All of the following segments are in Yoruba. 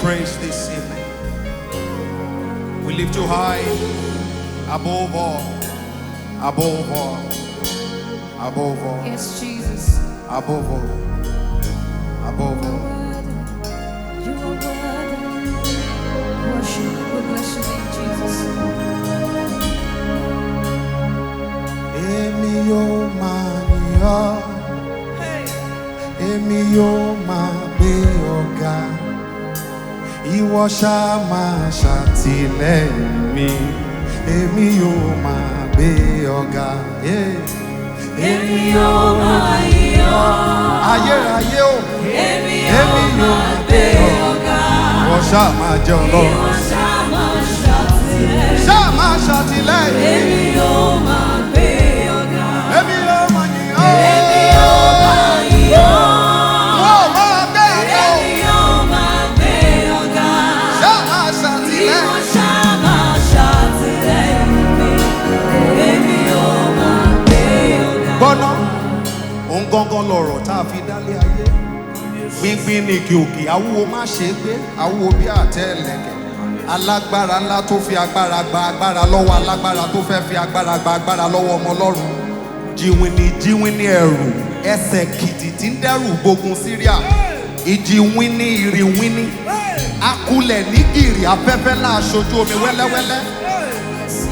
praise this evening. We lift you high above all, above all, above all. Yes, Jesus. Above all, above all. You are worthy. Worship. We bless your name, Jesus. Èmi yóò máa yìn ọ́, èmi yóò máa gbé ọ̀gá. Ìwọ ṣáá máa ṣàtìlẹ́yìn mi, èmi yóò máa gbé ọ̀gá. Èmi yóò máa yìn ọ́. Ayérayé o, Èmi yóò máa gbé ọ̀gá. ìwọ ṣáá máa jẹ́ Ọlọ́run. Ìwọ ṣáá máa ṣàtìlẹ́yìn. Ṣáá máa ṣàtìlẹ́yìn. Èmi yóò máa gbé ọ̀gá. Èmi yóò máa yìn ọ́. Èmi yóò máa yìn ọ́. Wọ́n máa gbé ọ̀gá. Èmi yóò máa gbé ọ̀gá. Ṣáá máa ṣàtìlẹ́yìn. Ìwọ ṣáá máa ṣàtìlẹ́yìn mi. Èmi yóò máa gbé ọ̀gá. Gbọ́ná, òun gangan lọ̀rọ̀ tá a fi dálé ayé. Gbíngbín ni igi òkè, awúwo má ṣe é gbé, awúwo bí àtẹ ẹlẹ́kẹ̀. Alágbára ńlá tó fi agbára gba agbára lọ́wọ́ alágbára tó fẹ́ fi agbára gba agbára lọ́wọ́ ọmọ Ọlọ́run. Jíwìnì ẹ̀rù, ẹsẹ̀ kìtì tí ń dẹ́rù gbógun Síríà. Ìjìwìnì ìrìwìnì, akulẹ̀ ní gìrì afẹ́fẹ́ láṣojú omi wẹ́lẹ́wẹ́lẹ́.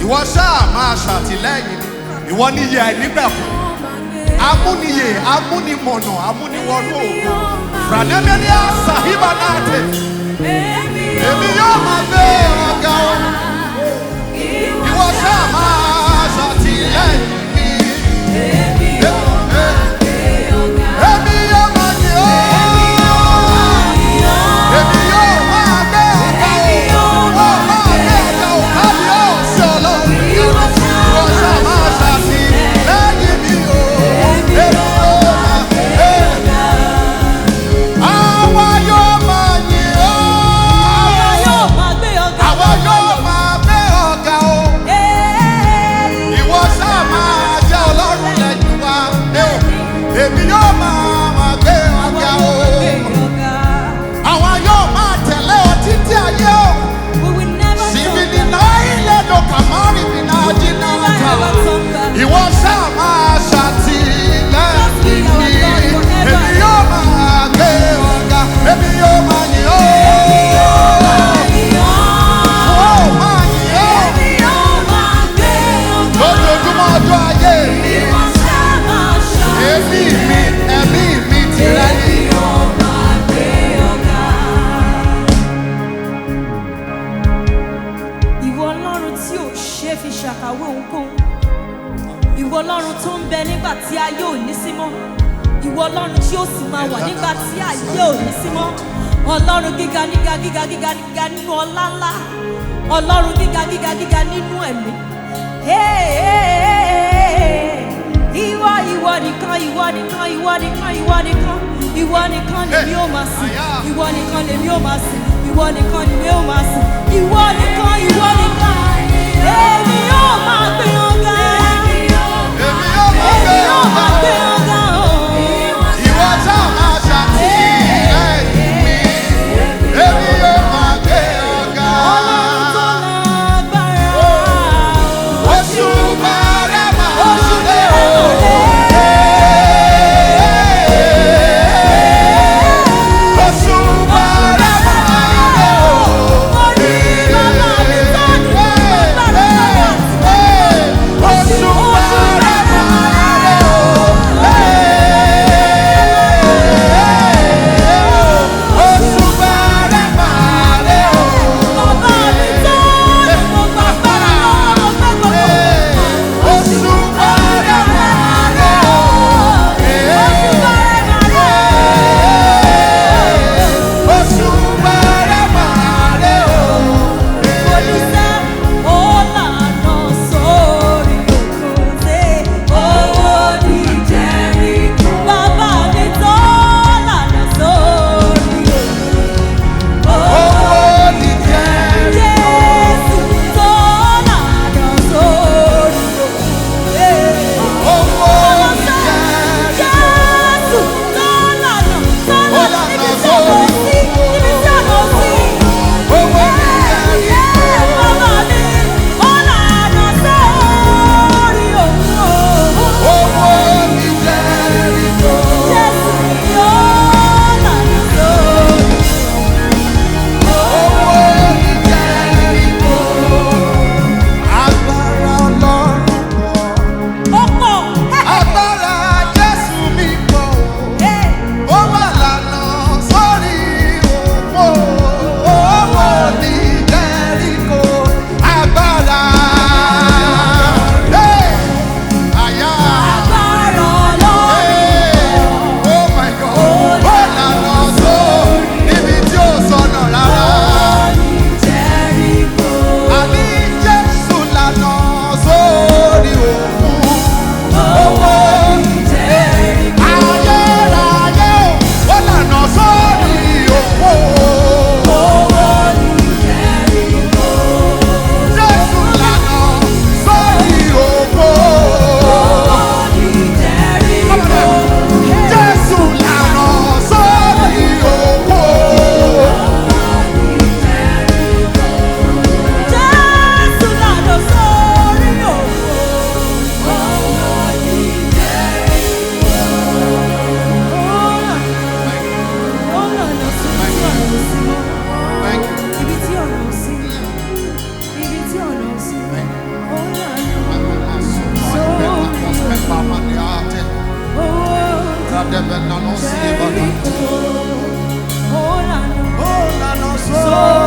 Ìwọ ṣáà máa ṣàtìlẹ́yìn, ìwọ níyẹ àìnígbẹ̀kùn. Amúniyè, amúnimọ̀nà, amúniwọnú ògo. Franẹ́mẹ́líà Sàhíbà Náàtẹ̀. Èmi yóò máa gbé ọ̀gá o. Ìwọ ṣáà máa ṣàtìlẹ́yìn mi. Èmi yóò máa yìn ọ́. Èmi yóò máa gbé ọ̀gá o. Wọ́n máa gbé ọ̀gá o. Kábíyèsí Ọlọ́run. Ìwọ ṣáà máa ṣàtìlẹ́yìn mi o. Èmi yóò máa gbé ọ̀gá. Àwa yóò máa yìn ọ́. Àwa yóò máa gbé ọ̀gá. Àwa yóò máa gbé ọ̀gá o. Ìwọ ṣáà máa jẹ́ Ọlọ́run lẹ́yìn wa. Èmi yóò máa gbé ọ̀gá o. Àwa yóò máa tẹ̀lé ọ títí ayé o. Síbi nínú ilé ló kà mọ́ rìbì náà jìnnà ta. Ìwọ ṣáà máa ṣàtìlẹ́yìn mi. Èmi yóò máa gbé ọ̀gá. Èmi yóò máa yìn ọ́. Lójoojúmọ́ ọjọ́ ayé mi, ẹ̀mí mi tìrẹ ni. Ìwọ Ọlọ́run tí ò ṣe fi ṣàkàwé ohunkóhun. Ìwọ Ọlọ́run tó ń bẹ nígbà tí ayé ò ní sí mọ́. Ìwọ Ọlọ́run tí ó sì máa wà nígbà tí ayé ò ní sí mọ́. Ọlọ́run gíga gíga gíga gíga gíga nínú ọlá ńlá. Ọlọ́run gíga gíga gíga nínú ẹ̀mí. Ìwọ nìkan, ìwọ nìkan, ìwọ nìkan, ìwọ nìkan, ìwọ nìkan lèmi ó máa sìn. Ìwọ nìkan lèmi ó máa sìn. Ìwọ nìkan lèmi ó máa sìn. Ìwọ nìkan, ìwọ nìkan. Èmi yóò máa gbé ọ̀gá. Èmi yóò máa Èmi gbé yóò máa gbé ọ̀gá. ọ̀gá o. Ìwọ ṣáà máa ṣàtìlẹ́yìn mi. Èmi yóò máa gbé ọ̀gá. Ọlọ́run tó lágbára o. Oṣù bàrẹ̀ máa lé o. Oṣù bàrẹ̀ máa lé o. Orí bàbá mi tó ní agbára. Nano si bana. Jericho, oh, Oh, nano so. so